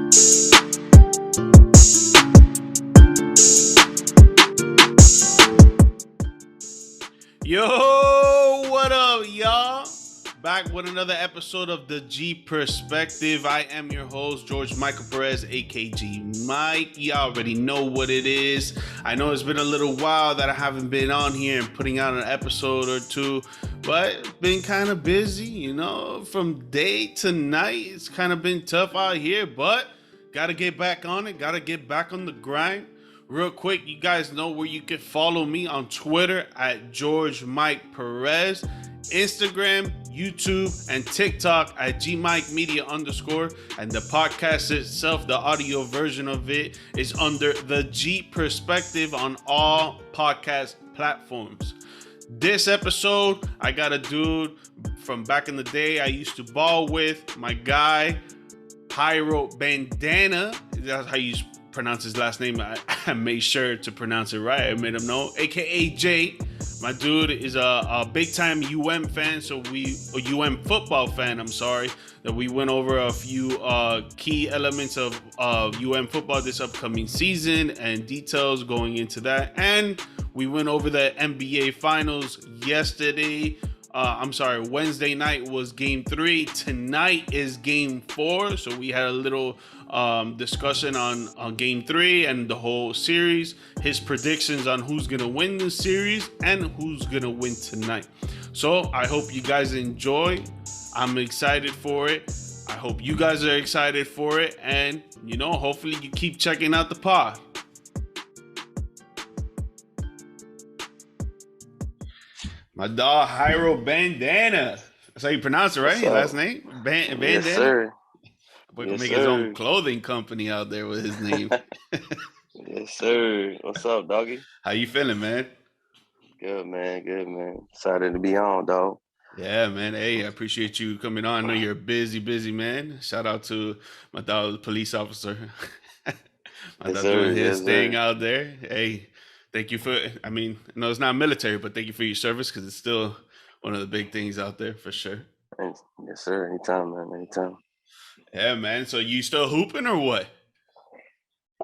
Yo, what up, y'all? Back with another episode of the G Perspective. I am your host, George Michael Perez, aka GMike. Y'all already know what it is. I know it's been a little while that I haven't been on here and putting out an episode or two, but been kind of busy, from day to night. It's kind of been tough out here, but gotta get back on it, gotta get back on the grind. Real quick, you guys know where you can follow me on Twitter at George Mike Perez, Instagram, YouTube, and TikTok at GMike Media _. And the podcast itself, the audio version of it, is under the G Perspective on all podcast platforms. This episode, I got a dude from back in the day I used to ball with, my guy, Jairo Bendana. That's how you pronounce his last name. I made sure to pronounce it right. I made him know, aka Jay. My dude is a big time UM fan, a UM football fan. I'm sorry that we went over a few key elements of UM football this upcoming season and details going into that, and we went over the NBA Finals yesterday. Wednesday night was game 3. Tonight is game 4. So we had a little discussion on game 3 and the whole series, his predictions on who's going to win the series and who's going to win tonight. So I hope you guys enjoy. I'm excited for it. I hope you guys are excited for it. And, hopefully you keep checking out the pod. My dog, Jairo Bendana. That's how you pronounce it, right? His last name? Bandana? Yes, sir. Boy can make his own clothing company out there with his name. Yes, sir. What's up, doggy? How you feeling, man? Good, man. Good, man. Excited to be on, dog. Yeah, man. Hey, I appreciate you coming on. I know you're a busy man. Shout out to my dog, the police officer. My dog doing his thing out there. Hey, thank you for, no, it's not military, but thank you for your service because it's still one of the big things out there for sure. Yes, sir. Anytime, man. Anytime. Yeah, man. So you still hooping or what?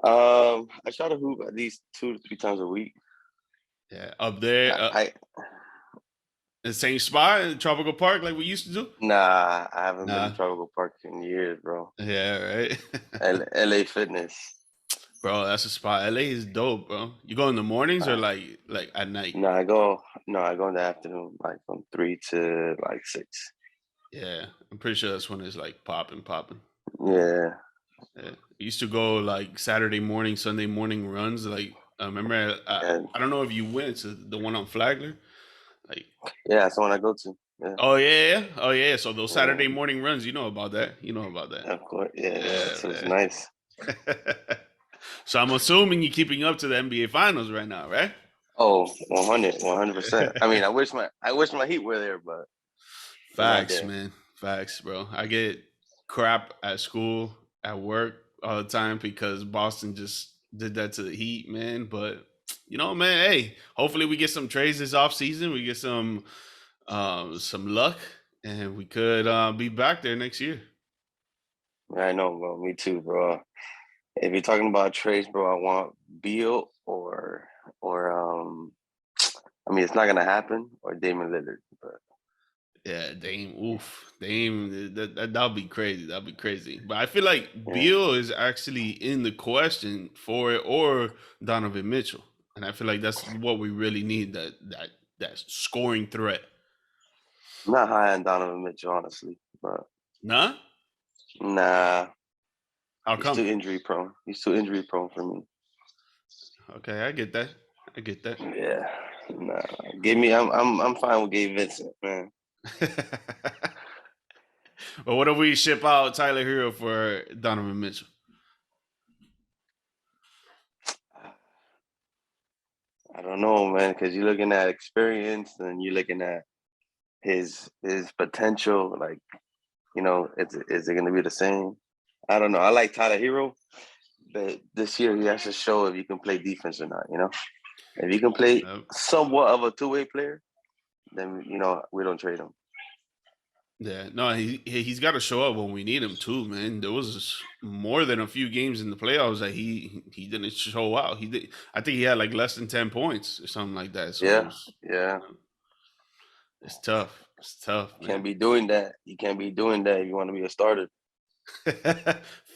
I try to hoop at least 2 to 3 times a week. Yeah, up there. The same spot in Tropical Park like we used to do? Nah, I haven't been to Tropical Park in years, bro. Yeah, right? LA Fitness. Bro, that's a spot. LA is dope, bro. You go in the mornings or like at night? No, I go in the afternoon, like from 3 to like 6. Yeah, I'm pretty sure that's when it's like popping. Yeah. I used to go like Saturday morning, Sunday morning runs. Like I remember, I don't know if you went to the one on Flagler. Yeah, that's the one I go to. Yeah. Oh yeah. So those Saturday morning runs, you know about that. Of course, yeah. So it's nice. So I'm assuming you're keeping up to the NBA Finals right now, right? Oh, 100%. I mean, I wish my Heat were there, but facts, man. Facts, bro. I get crap at school, at work all the time because Boston just did that to the Heat, man. But man, hey, hopefully we get some trades this offseason. We get some luck, and we could be back there next year. I know, bro. Me too, bro. If you're talking about trades, bro, I want Beal or it's not gonna happen, or Damian Lillard, but yeah, Dame, that'll be crazy. That'll be crazy. But I feel like Beal is actually in the question for it, or Donovan Mitchell, and I feel like that's what we really need, that scoring threat. I'm not high on Donovan Mitchell, honestly, but nah. How come? He's too injury prone for me. Okay, I get that. Yeah, nah. I'm fine with Gabe Vincent, man. Well, what if we ship out Tyler Hero for Donovan Mitchell? I don't know, man, because you're looking at experience and you're looking at his potential. Like, is it going to be the same? I don't know. I like Tyler Hero, but this year he has to show if you can play defense or not. If you can play somewhat of a two-way player, then we don't trade him. Yeah, no, he's got to show up when we need him too, man. There was more than a few games in the playoffs that he didn't show out. He did. I think he had like less than 10 points or something like that. So it Yeah, was, yeah. it's tough. It's tough, Can't man. be doing that. You can't be doing that if you want to be a starter.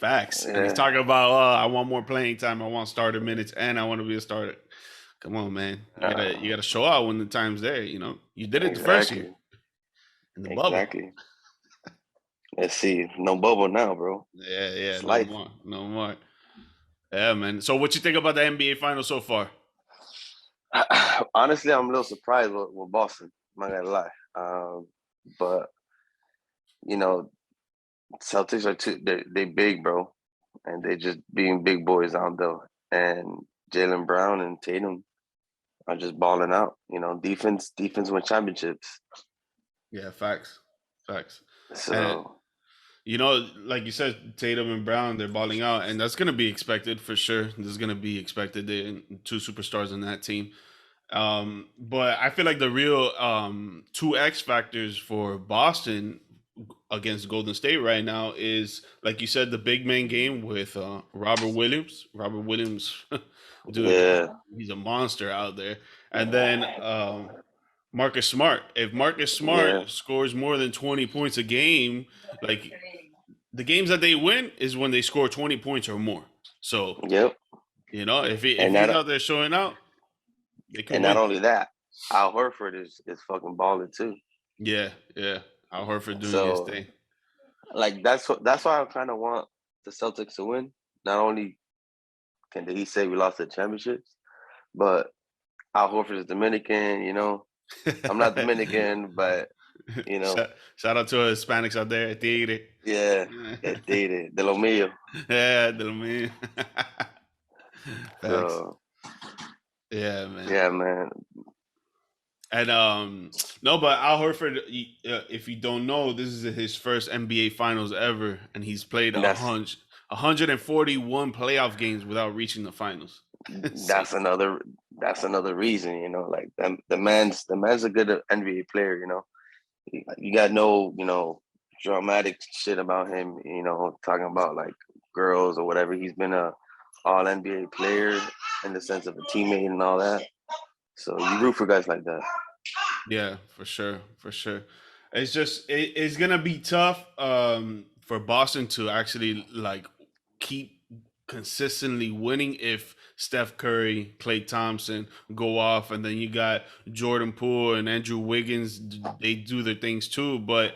Facts. And he's Yeah, talking about, I want more playing time. I want starter minutes, and I want to be a starter. Come on, man. You gotta show out when the time's there. You did it the first year exactly, in the bubble. exactly. Let's see. No bubble now, bro. Yeah, yeah. It's No life. more. No more. Yeah, man. So what you think about the NBA finals so far? Honestly, I'm a little surprised with Boston. I'm not gonna lie. But you know, Celtics are too. They big, bro, and they just being big boys out there. And Jalen Brown and Tatum are just balling out. Defense win championships. Yeah, facts. Facts. And So like you said, Tatum and Brown, they're balling out, and that's gonna be expected for sure. This is gonna be expected. They're two superstars on that team. But I feel like the real two X factors for Boston against Golden State right now is, like you said, the big man game with Robert Williams. Robert Williams, dude, yeah, he's a monster out there. And then Marcus Smart. If Marcus Smart yeah, scores more than 20 points a game, like the games that they win is when they score 20 points or more. So, yep. if And he's not out there showing out, they could and not win. only that, Al Horford is fucking balling too. Yeah, yeah. Al Horford doing his So thing. like that's why I kind of want the Celtics to win. Not only can the East say we lost the championships, but Al Horford is Dominican. I'm not Dominican, but you know, Shout out to our Hispanics out there. Tigre. yeah, de lo mío. Yeah, de lo mío. Facts. So Yeah, man. yeah, man, And no, but Al Horford, if you don't know, this is his first NBA Finals ever, and he's played and 141 playoff games without reaching the finals. that's Insane. another that's another reason. Like the man's a good NBA player. You got no dramatic shit about him. Talking about like girls or whatever. He's been a all NBA player in the sense of a teammate and all that. So you root for guys like that. Yeah, for sure, for sure. It's gonna be tough for Boston to actually like keep consistently winning if Steph Curry, Klay Thompson go off, and then you got Jordan Poole and Andrew Wiggins. They do their things too, but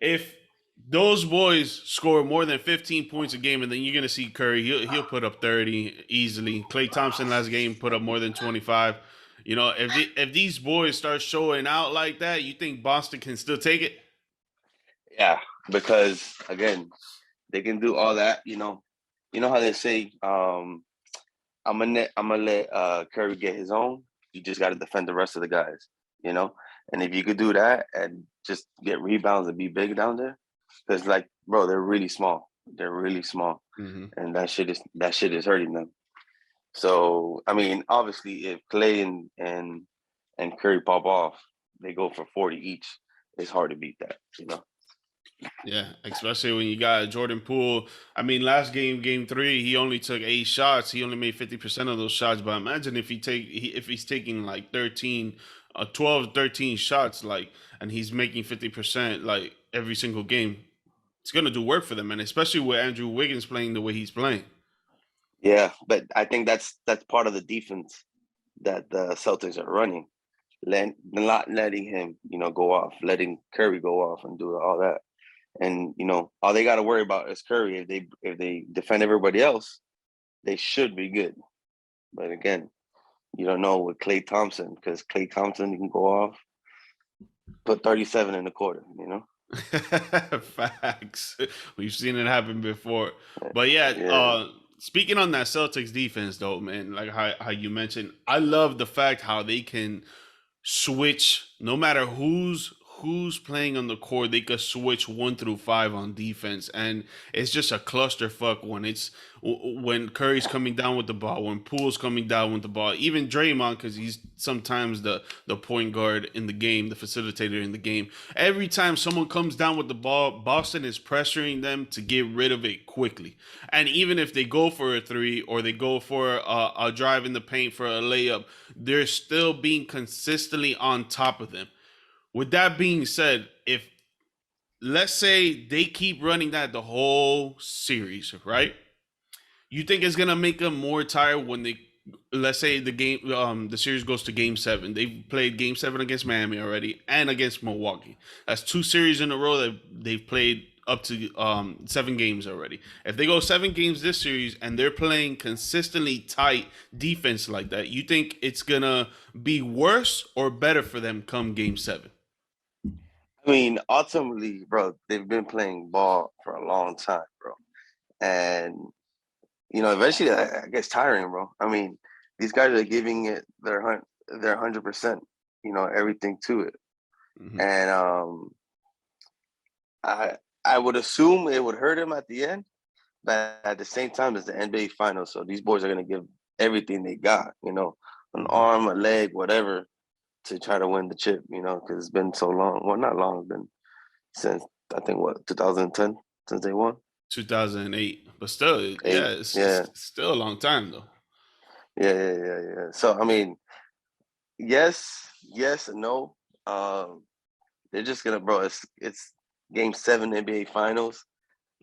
if those boys score more than 15 points a game, and then you're gonna see Curry, he'll put up 30 easily. Klay Thompson last game put up more than 25. If these boys start showing out like that, you think Boston can still take it? Yeah, because again, they can do all that. You know how they say, I'm gonna let Curry get his own. You just got to defend the rest of the guys. You know, and if you could do that and just get rebounds and be big down there, because like, bro, they're really small. They're really small, Mm-hmm. and that shit is hurting them. So I mean, obviously, if Clay and Curry pop off, they go for 40 each. It's hard to beat that. Yeah, especially when you got Jordan Poole. I mean, last game, game three, he only took 8 shots. He only made 50% of those shots. But imagine if he's taking like 13, 12, 13 shots, like, and he's making 50% like every single game. It's gonna do work for them, and especially with Andrew Wiggins playing the way he's playing. Yeah, but I think that's part of the defense that the Celtics are running. Not letting him, go off, letting Curry go off and do all that. And all they got to worry about is Curry. If they defend everybody else, they should be good. But again, you don't know with Klay Thompson because Klay Thompson can go off, put 37 in the quarter. Facts. We've seen it happen before. But yeah, Yeah, speaking on that Celtics defense though, man, like how you mentioned, I love the fact how they can switch no matter who's playing on the court, they could switch 1 through 5 on defense, and it's just a clusterfuck when Curry's coming down with the ball, when Poole's coming down with the ball, even Draymond, because he's sometimes the point guard in the game, the facilitator in the game. Every time someone comes down with the ball, Boston is pressuring them to get rid of it quickly. And even if they go for a three or they go for a drive in the paint for a layup, they're still being consistently on top of them. With that being said, if let's say they keep running that the whole series, right? You think it's gonna make them more tired when they, let's say the series goes to Game 7. They've played Game 7 against Miami already and against Milwaukee. That's 2 series in a row that they've played up to 7 games already. If they go 7 games this series and they're playing consistently tight defense like that, you think it's gonna be worse or better for them come Game 7? I mean, ultimately, bro, they've been playing ball for a long time, bro. And, eventually I gets tiring, bro. I mean, these guys are giving it their 100%, everything to it. Mm-hmm. And I would assume it would hurt him at the end, but at the same time, it's the NBA Finals, so these boys are gonna give everything they got, an arm, a leg, whatever, to try to win the chip, because it's been so long. Well, not long, it's been since I think 2010 since they won. 2008, but still, it's still a long time though. Yeah. So I mean, yes and no. They're just gonna, bro. It's Game 7 NBA Finals.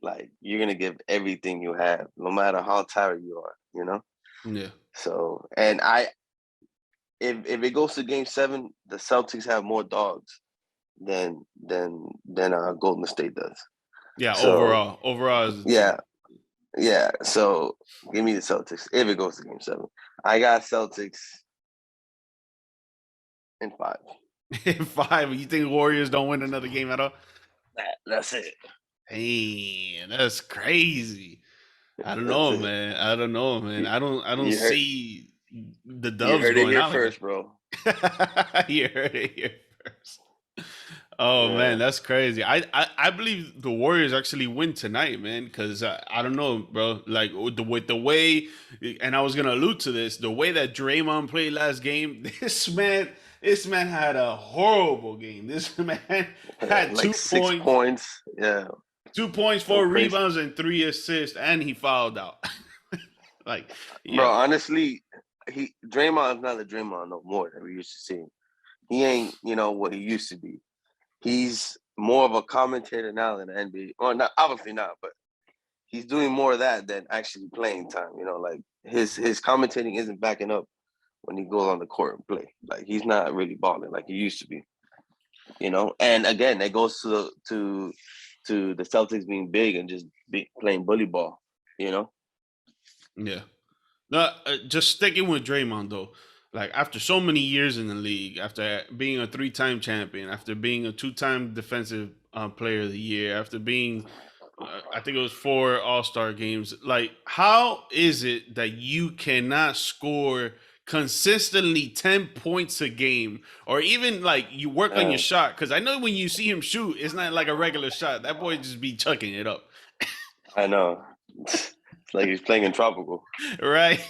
Like, you're gonna give everything you have, no matter how tired you are. Yeah. So, and if it goes to Game 7, the Celtics have more dogs than Golden State does. Yeah, So, overall as a team. Yeah. So give me the Celtics if it goes to Game 7. I got Celtics in 5. In 5, you think Warriors don't win another game at all? That's it. Hey, that's crazy. I don't That's know, it. man. I don't know, man. I don't You heard see the you Dubs heard it going here out like first, bro. that. You heard it here first. Oh man, Yeah. that's crazy. I believe the Warriors actually win tonight, man. Because I don't know, bro. Like with the way, and I was gonna allude to this, the way that Draymond played last game. This man had a horrible game. This man had Like 2 6 points, points. Yeah. 2 points, Go 4 crazy. rebounds, and 3 assists, and he fouled out. Like, Bro, yo, honestly, Draymond's not the Draymond no more that we used to see. He ain't, what he used to be. He's more of a commentator now than the NBA. Well, not obviously not, but he's doing more of that than actually playing time. Like his commentating isn't backing up when he goes on the court and play. Like, he's not really balling like he used to be. And again, it goes to the Celtics being big and just playing bully ball. yeah. No, just sticking with Draymond though. Like after so many years in the league, after being a 3-time champion, after being a 2-time defensive player of the year, after being, I think it was 4 All-Star games. Like, how is it that you cannot score consistently 10 points a game, or even like you work on your shot? Because I know when you see him shoot, it's not like a regular shot. That boy just be chucking it up, I know. It's like he's playing in tropical. right?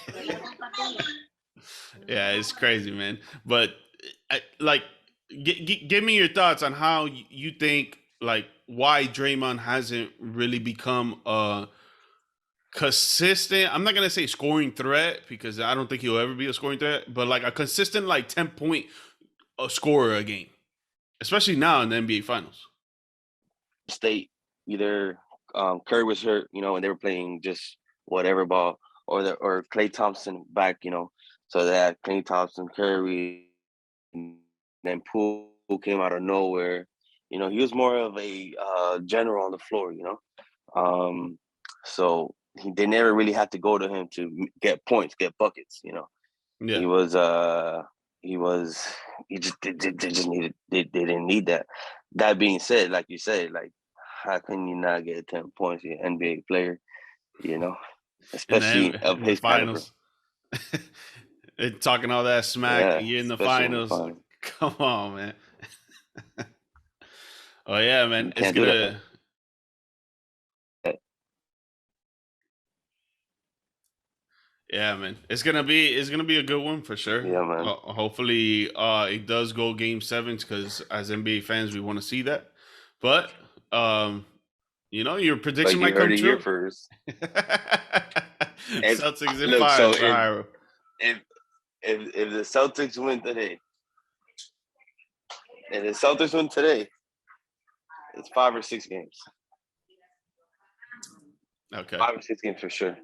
Yeah, it's crazy, man. But like, give me your thoughts on how you think, like, why Draymond hasn't really become a consistent. I'm not gonna say scoring threat because I don't think he'll ever be a scoring threat, but like a consistent like 10 point scorer a game, especially now in the NBA Finals. State, either Curry was hurt, and they were playing just whatever ball, or Klay Thompson back, so they had Klay Thompson, Curry, and then Poole came out of nowhere. He was more of a general on the floor, so they never really had to go to him to get points, get buckets. Yeah, He was he just they just needed they didn't need that. That being said, like you said, like, how can you not get 10 points? You're an NBA player, you know, especially of in the his caliber. finals, and talking all that smack, Yeah, and you're in the especially in the finals. Like, finals. come on, man. Oh yeah, man. You It's can't do that. gonna. Yeah, man. It's gonna be a good one for sure. Yeah, man. Hopefully, it does go game sevens because as NBA fans, we want to see that. But um, your But prediction you might heard come it here true. first. If Celtics in look, five so for Jairo. if if the Celtics win today, if the Celtics win today, it's 5 or 6 games. Okay. 5 or 6 games for sure.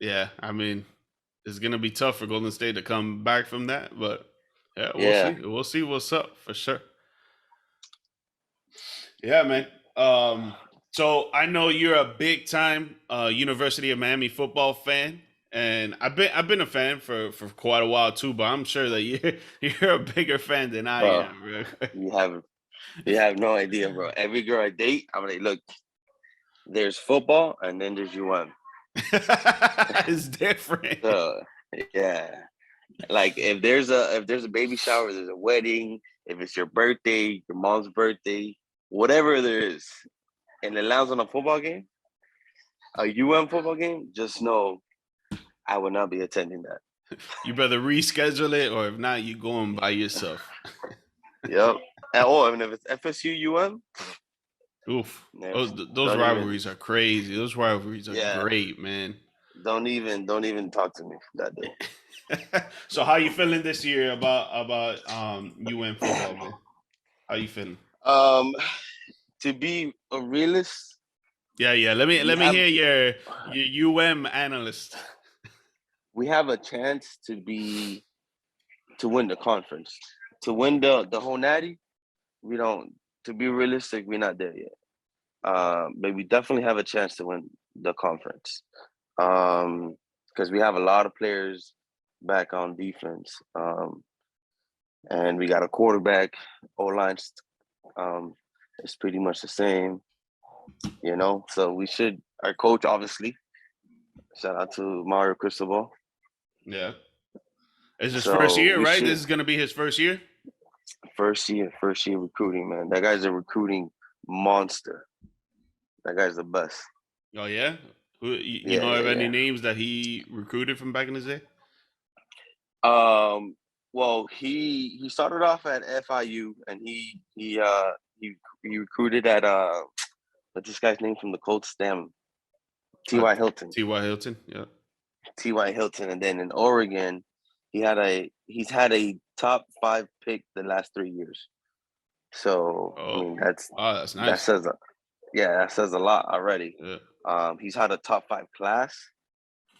Yeah, I mean, it's gonna be tough for Golden State to come back from that, but yeah, we'll Yeah. see. We'll see what's up for sure. Yeah, man. So I know you're a big time University of Miami football fan, and I've been a fan for quite a while too. But I'm sure that you're a bigger fan than I Bro, am. Bro. you have you have no idea, bro. Every girl I date, I'm like, look, there's football and then there's UM. It's different. So yeah. Like if there's a baby shower, there's a wedding, if it's your birthday, your mom's birthday, whatever there is, and it lands on a football game, a UM football game, just know I will not be attending that. You better reschedule it, or if not, you going by yourself. Yep. And if it's FSU UM, Oof. never, Those don't even rivalries are crazy. Those rivalries are yeah, great, man. don't even talk to me that So how you feeling this year about UN football, man? How you feeling? day. To be a realist, Yeah, yeah. Let me we let me have hear your UM analyst. we have a chance to win the conference. To win the whole natty, we don't. To be realistic, we're not there yet. But we definitely have a chance to win the conference. Because we have a lot of players back on defense. And we got a quarterback. O line is pretty much the same. So we should. Our coach, obviously, shout out to Mario Cristobal. Yeah. It's his first So year, we right? This should is gonna be his first year. first year recruiting, man. That guy's a recruiting monster. That guy's the best. Oh yeah. Who you Yeah, know of any yeah, names that he recruited from back in his day? yeah. Well, he started off at FIU, and he recruited at what's this guy's name from the Colts? Damn, Uh, T.Y. Hilton. T.Y. Hilton. Yeah. T.Y. Hilton, and then in Oregon, he's had a top 5 pick the last 3 years. So I Oh, mean wow, that's that nice. says that says a lot already. Yeah. He's had a top 5 class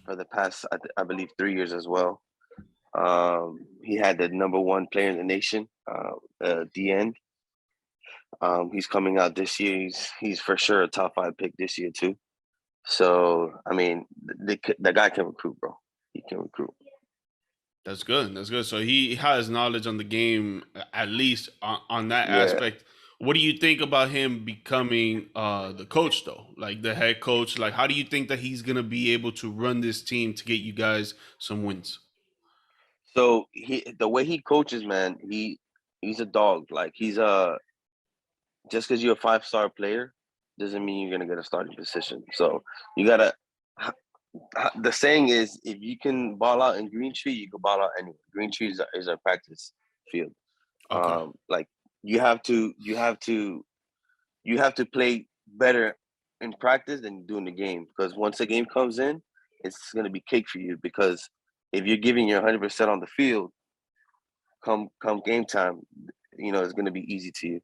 for the past I believe 3 years as well. He had the number 1 player in the nation, the end. He's coming out this year. He's for sure a top 5 pick this year too. So I mean, the guy can recruit, bro. He can recruit. That's good. That's good. So he has knowledge on the game, at least on that Yeah. aspect. What do you think about him becoming the coach, though? Like the head coach. Like, how do you think that he's gonna be able to run this team to get you guys some wins? So the way he coaches, man, he's a dog. Like he's a just because you're a 5-star player doesn't mean you're gonna get a starting position. So you gotta. The saying is, if you can ball out in Green Tree, you can ball out anywhere. Green Tree is a practice field. Okay. Like you have to play better in practice than you do in the game, because once the game comes in, it's gonna be cake for you, because if you're giving your 100% on the field, come game time, it's gonna be easy to you.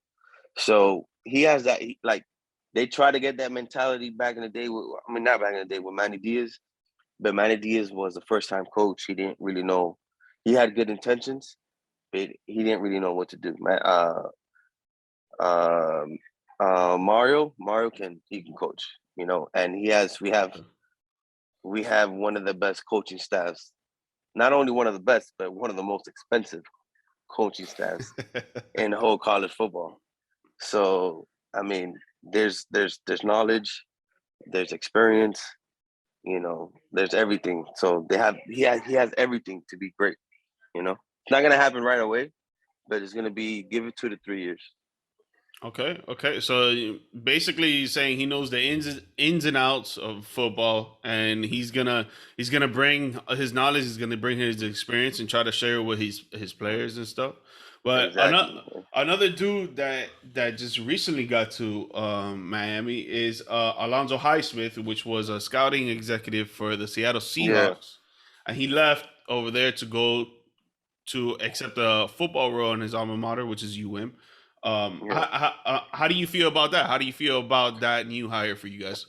So he has that. Like they try to get that mentality back in the day. Not back in the day with Manny Diaz, but Manny Diaz was the first time coach. He didn't really know. He had good intentions, but he didn't really know what to do. Um, Mario he can coach, and we have one of the best coaching staffs. Not only one of the best, but one of the most expensive coaching staffs in the whole college football. So I mean, there's knowledge, there's experience, there's everything. So he has everything to be great. It's not gonna happen right away, but it's gonna be give it 2 to 3 years. Okay. So basically, he's saying he knows the ins and outs of football, and he's gonna bring his knowledge. He's gonna bring his experience and try to share it with his players and stuff. But Exactly. another dude that just recently got to Miami is Alonzo Highsmith, which was a scouting executive for the Seattle Yeah, Seahawks, and he left over there to go to accept a football role in his alma mater, which is UM. yeah. How do you feel about that? How do you feel about that new hire for you guys?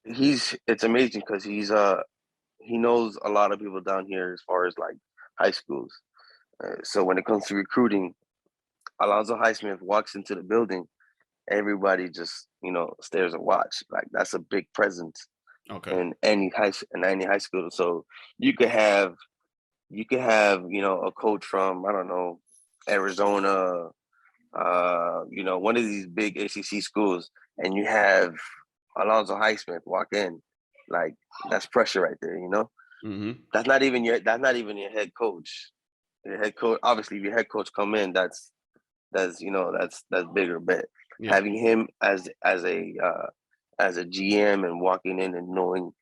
It's amazing because he knows a lot of people down here as far as like high schools. So when it comes to recruiting, Alonzo Highsmith walks into the building, everybody just stares and watch. Like that's a big presence Okay. in any high school. So you could have a coach from I don't know Arizona, one of these big ACC schools, and you have Alonzo Highsmith walk in, like that's pressure right there. Mm-hmm. That's not even your head coach. Your head coach, obviously, if your head coach come in, that's bigger. But Yeah. having him as a GM and walking in and knowing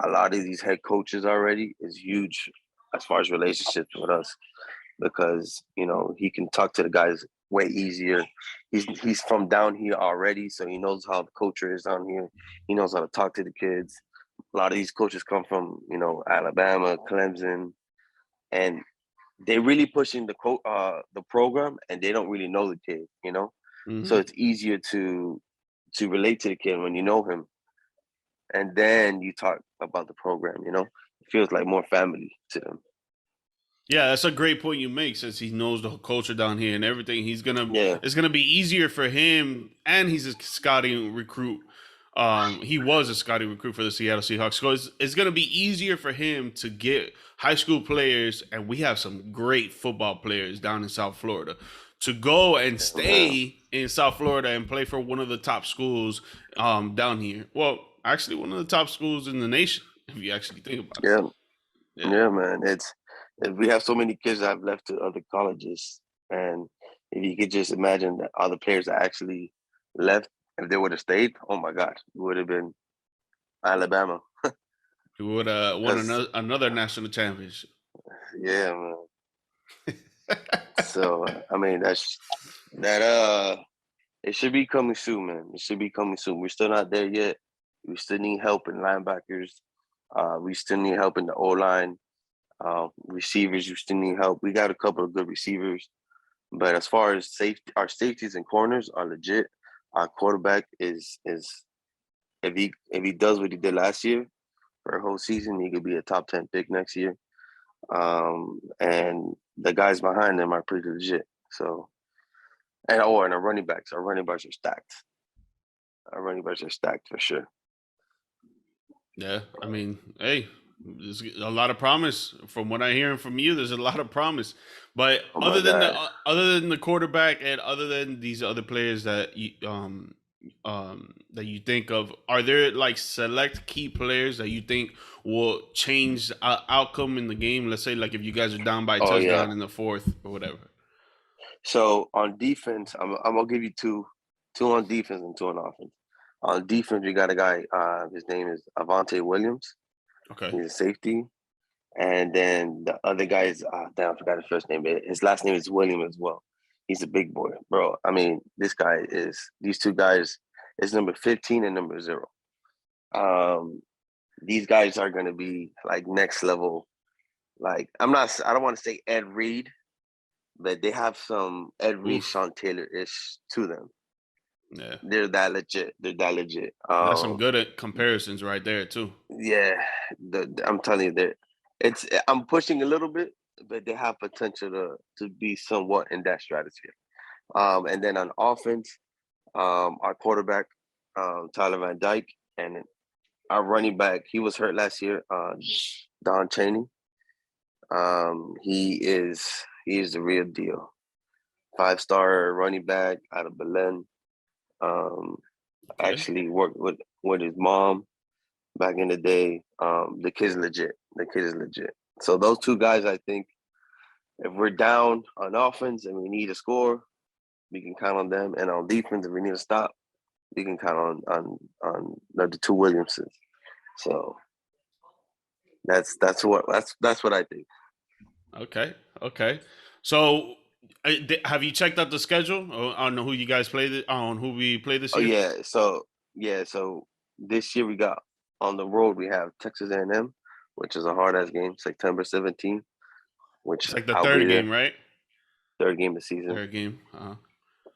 a lot of these head coaches already is huge as far as relationships with us because he can talk to the guys way easier. He's from down here already, so he knows how the culture is down here. He knows how to talk to the kids. A lot of these coaches come from Alabama, Clemson, and they're really pushing the program, and they don't really know the kid. So Mm-hmm. it's easier to relate to the kid when you know him, and then you talk about the program. It feels like more family to them. Yeah, that's a great point you make. Since he knows the culture down here and everything, Yeah, it's gonna be easier for him, and he's a scouting recruit. He was a scouting recruit for the Seattle Seahawks, so it's gonna be easier for him to get high school players, and we have some great football players down in South Florida, to go and yeah, man. stay in South Florida and play for one of the top schools down here. Well, actually, one of the top schools in the nation, if you actually think about it. Yeah, Yeah. yeah, man. We have so many kids that have left to other colleges, and if you could just imagine that all the players that actually left, if they would have stayed, oh my God, it would have been Alabama. Who would won Because another national championship. yeah, man. So I mean, that. It should be coming soon, man. It should be coming soon. We're still not there yet. We still need help in linebackers. We still need help in the O line. Receivers, we still need help. We got a couple of good receivers, but as far as safety, our safeties and corners are legit. Our quarterback is if he does what he did last year for a whole season, he could be a top 10 pick next year. And the guys behind them are pretty legit. So and our running backs are stacked. Our running backs are stacked for sure. Yeah, I mean, hey, there's a lot of promise from what I hear from you. There's a lot of promise, but Oh my God. other than the quarterback and other than these other players that you think of, are there like select key players that you think will change outcome in the game? Let's say like if you guys are down by a Oh yeah. touchdown in the fourth or whatever. So on defense, I'm gonna give you two on defense and two on offense. On defense, we got a guy. His name is Avante Williams. Okay. He's a safety, and then the other guy is damn, I forgot his first name. But his last name is William as well. He's a big boy, bro. I mean, these two guys is number 15 and number 0. Um, these guys are gonna be like next level. Like I don't want to say Ed Reed, but they have some Ed Reed, Oof. Sean Taylor ish to them. Yeah. They're that legit. They're that legit. That's some good comparisons right there too. Yeah, I'm telling you that I'm pushing a little bit, but they have potential to be somewhat in that stratosphere. And then on offense, our quarterback, Tyler Van Dyke, and our running back, he was hurt last year, Don Chaney. He is the real deal. 5-star running back out of Belen. Um, Okay. actually worked with his mom back in the day. The kid's legit. The kid is legit. So those two guys, I think, if we're down on offense and we need a score, we can count on them, and on defense, if we need to stop, we can count on the two Williamsons. So that's what I think. Okay. So, have you checked out the schedule on who you guys played on who we play this Oh year? so this year we got on the road we have Texas A&M, which is a hard ass game, September 17th, which It's like the I'll be third game, there. right? Third game of the season. Third game.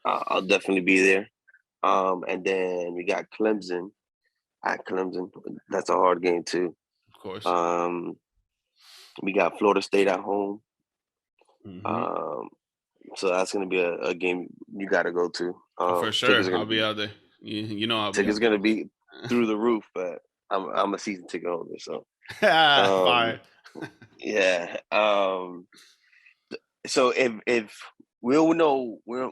I'll definitely be there. And then we got Clemson at Clemson. That's a hard game too. Of course. We got Florida State at home. Mm-hmm. So that's gonna be a game you got to go to. For Tickets sure, are I'll gonna be be out there. You know, I'll be tickets out there. gonna be through the roof, but I'm a season ticket holder, so Fire. yeah. So if we'll know where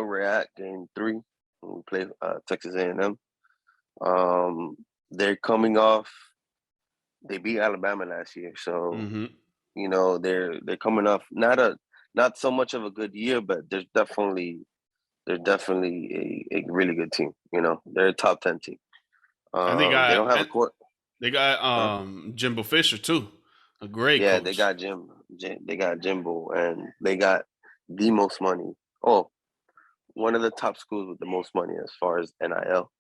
we're at game 3 when we play Texas A&M. They're coming off. They beat Alabama last year, so Mm-hmm. they're coming off not so much of a good year, but they're definitely a really good team. They're a top 10 team. And They don't have a court. they got Huh? Jimbo Fisher too, a great Yeah, they coach. got they got Jimbo, and they got the most money. Oh, one of the top schools with the most money as far as NIL,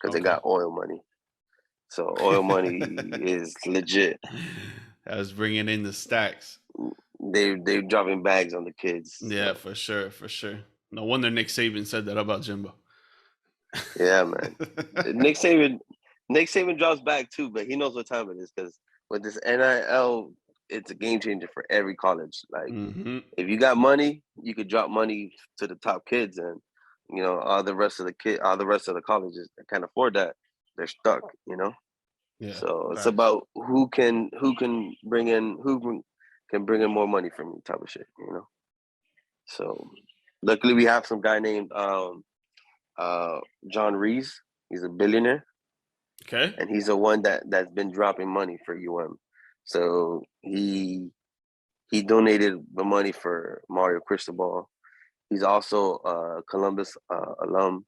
because they Okay. got oil money. So oil money is legit. That's bringing in the stacks. They're dropping bags on the kids. Yeah, So for sure. No wonder Nick Saban said that about Jimbo. yeah, man. Nick Saban drops back too, but he knows what time it is, because with this NIL, it's a game changer for every college. Like, Mm-hmm. if you got money, you could drop money to the top kids, and all the rest of the colleges that can't afford that, they're stuck. Yeah, So it's facts. about who can bring in more money from you, type of shit. So luckily we have some guy named John Reese. He's a billionaire, Okay. and he's the one that's been dropping money for UM. So he donated the money for Mario Cristobal. He's also a Columbus alum.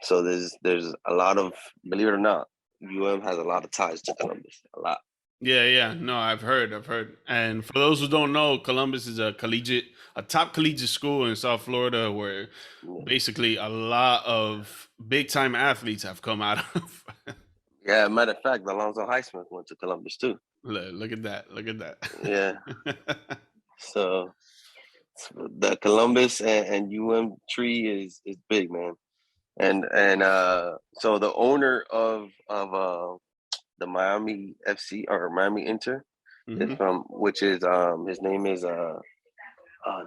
So there's a lot of, believe it or not, UM has a lot of ties to Columbus. A lot. Yeah. No, I've heard. And for those who don't know, Columbus is a top collegiate school in South Florida where Yeah. basically a lot of big time athletes have come out of. Yeah, matter of fact, Alonzo Highsmith went to Columbus too. Look at that. Look at Yeah. that. So the Columbus and UM tree is big, man. And so the owner of the Miami FC or Miami Inter is Hmm. from, which is his name is oh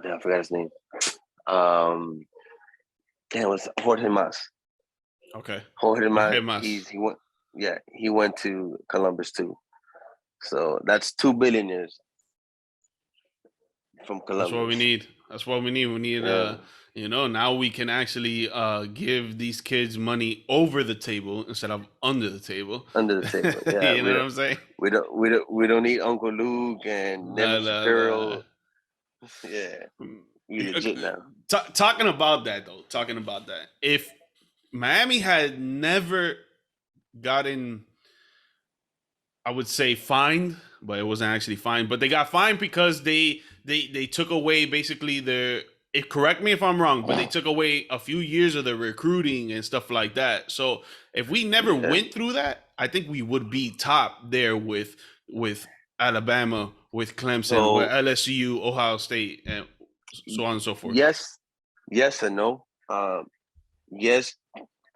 damn, I forgot his name. Um Damn, it was Jorge Mas. Okay. Jorge Mas, Jorge Mas. he went to Columbus too. So that's 2 billionaires from That's what we Columbus. need. That's what we need. We need Yeah, now we can actually give these kids money over the table instead of under the table. under the table. Yeah, You know what I'm saying? we don't need Uncle Luke and La, Nevin la, la. Shapiro. Yeah, we legit now. Talking about that though, talking about that. If Miami had never gotten, I would say fined, but it wasn't actually fined. But they got fined because they took away basically their. Correct me if I'm wrong, but they took away a few years of the recruiting and stuff like that. So if we never Yeah. went through that, I think we would be top there with Alabama, with Clemson, with So LSU, Ohio State, and so on and so forth. yes and no. Yes,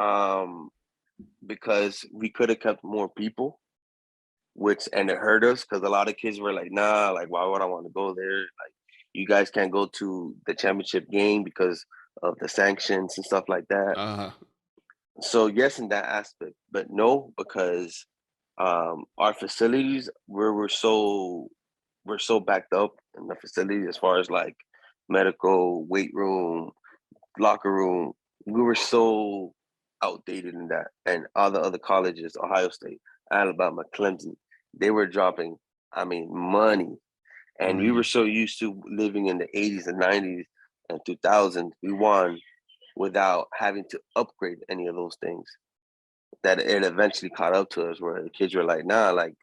um, because we could have kept more people, and it hurt us because a lot of kids were like, nah, like why would I want to go there? Like, you guys can't go to the championship game because of the sanctions and stuff like that. Uh, So yes, in that aspect, but no, because our facilities we're so backed up in the facilities as far as like medical, weight room, locker room. We were so outdated in that, and all the other colleges, Ohio State, Alabama, Clemson, they were dropping, I mean, money, and we were so used to living in the 80s and 90s and 2000, we won without having to upgrade any of those things. That it eventually caught up to us where the kids were like, nah, like,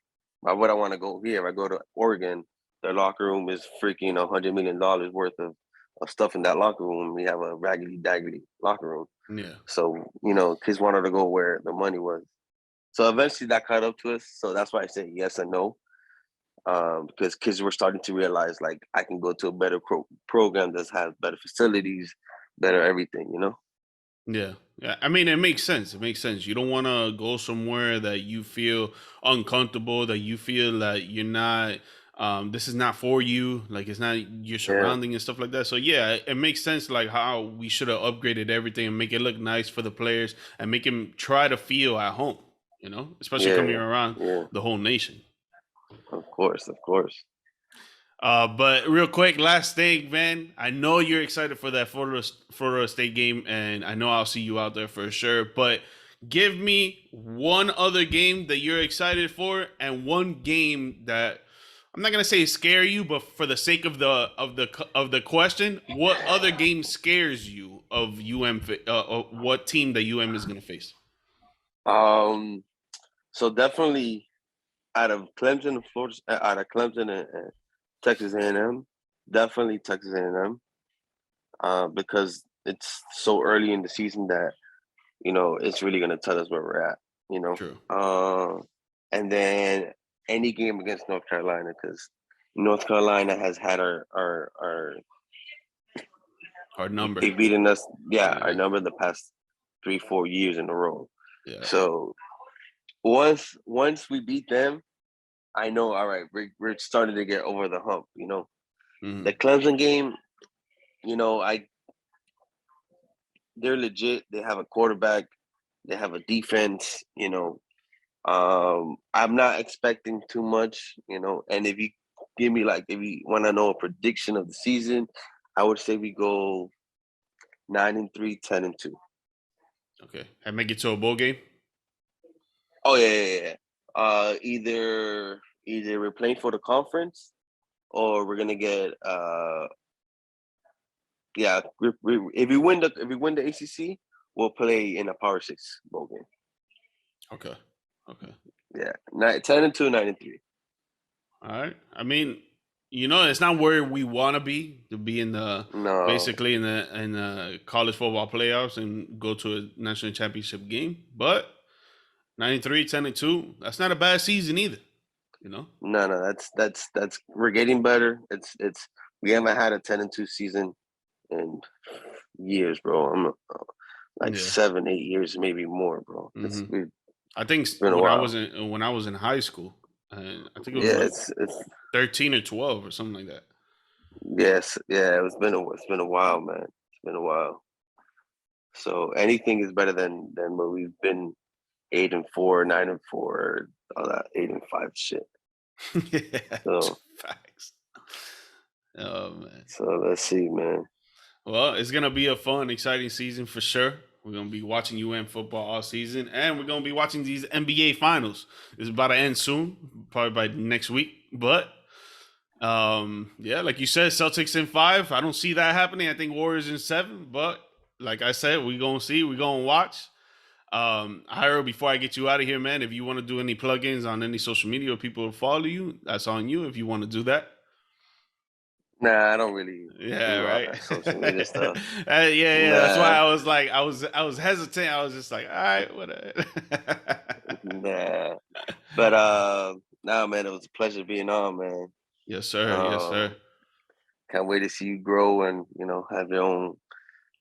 why would I want to go here? If I go to Oregon, their locker room is freaking $100 million worth of stuff in that locker room. We have a raggedy daggedy locker room. Yeah. So, kids wanted to go where the money was. So eventually that caught up to us. So that's why I say yes and no. Because kids were starting to realize, like, I can go to a better program that has better facilities, better everything, Yeah. Yeah. I mean, it makes sense. It makes sense. You don't want to go somewhere that you feel uncomfortable, that you feel that you're not, this is not for you. Like, it's not your Yeah, surrounding and stuff like that. So, yeah, it makes sense, like, how we should have upgraded everything and make it look nice for the players and make them try to feel at home, especially coming yeah, around yeah. the whole nation. Of course, of course. But real quick, last thing, man. I know you're excited for that Florida State game, and I know I'll see you out there for sure. But give me one other game that you're excited for, and one game that I'm not gonna say scare you, but for the sake of the question, what other game scares you of what team that UM is gonna face? Um, so definitely out of Clemson and Florida, out of Clemson and Texas A&M, definitely Texas A&M, because it's so early in the season that it's really gonna tell us where we're at. You know, True. and then any game against North Carolina, because North Carolina has had our Our number. they've beaten us, our Yeah. number the past 3-4 years in a row. Yeah. So once we beat them, I know, all right, we're starting to get over the hump. Mhm. The Clemson game, they're legit. They have a quarterback. They have a defense. I'm not expecting too much. And if you give me, like, if you want to know a prediction of the season, I would say we go 9-3, 10-2. Okay. And make it to a bowl game. Oh yeah. Either we're playing for the conference or we're gonna get if we win the ACC, we'll play in a Power Six bowl game. Okay. Okay. Yeah, 10-2, 9-3. All right. I mean, it's not where we want to be in the No, basically in the college football playoffs and go to a national championship game. But 93, 10-2, that's not a bad season either. no. That's we're getting better. It's we haven't had a 10-2 season in years, bro. I'm like Yeah. 7-8 years, maybe more, bro. It's Hmm. been I think a while. when I was in high school, I think it was Yeah, like it's 13 or 12 or something like that. yes, yeah. It's been a while, man. It's been a while. So anything is better than what we've been 8-4, 9-4, all that 8-5 shit. Yeah. So Facts. Oh man. so let's see, man. Well, it's gonna be a fun, exciting season for sure. We're gonna be watching UM football all season, and we're gonna be watching these NBA finals. It's about to end soon, probably by next week. But yeah, like you said, Celtics in 5. I don't see that happening. I think Warriors in 7. But like I said, we gonna see. We gonna watch. Jairo, before I get you out of here, man, if you want to do any plugins on any social media or people follow you, that's on you. If you want to do that. Nah, I don't really Yeah, do all right. that social media stuff. Yeah. That's why Nah, I was like, I was hesitant. I was just like, all right, whatever. nah. But nah, man, it was a pleasure being on, man. Yes, sir. Yes, sir. Um, can't wait to see you grow and have your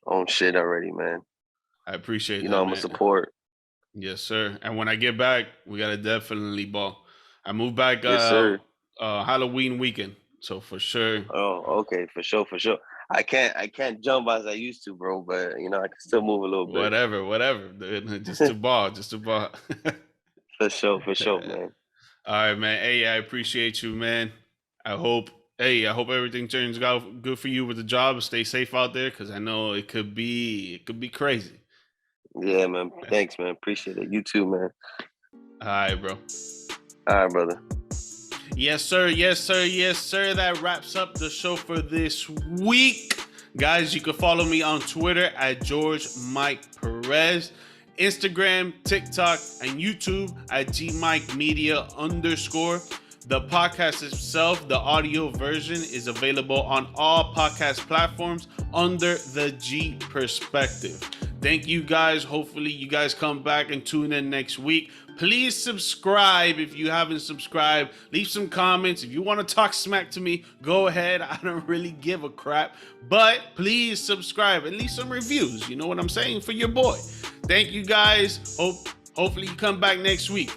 own shit already, man. I appreciate You know that, I'm a man. support. Yes, sir. And when I get back, we gotta definitely ball. I moved back Yes, sir. Halloween weekend, so for sure. Oh, okay, for sure, for sure. I can't jump as I used to, bro, but I can still move a little bit. Whatever. Dude. Just to ball, just to ball. For sure, man. All right, man. Hey, I appreciate you, man. I hope. Hey, I hope everything turns out good for you with the job. Stay safe out there, because I know it could be crazy. Yeah, man. Thanks, man. Appreciate it. You too, man. All right, bro. All right, brother. Yes, sir. Yes, sir. Yes, sir. That wraps up the show for this week. Guys, you can follow me on Twitter at GeorgeMike Perez, Instagram, TikTok, and YouTube at GMike Media _. The podcast itself, the audio version, is available on all podcast platforms under the G Perspective. Thank you guys. Hopefully you guys come back and tune in next week. Please subscribe if you haven't subscribed. Leave some comments. If you want to talk smack to me, go ahead. I don't really give a crap. But please subscribe and leave some reviews. You know what I'm saying? For your boy. Thank you guys. Hopefully you come back next week.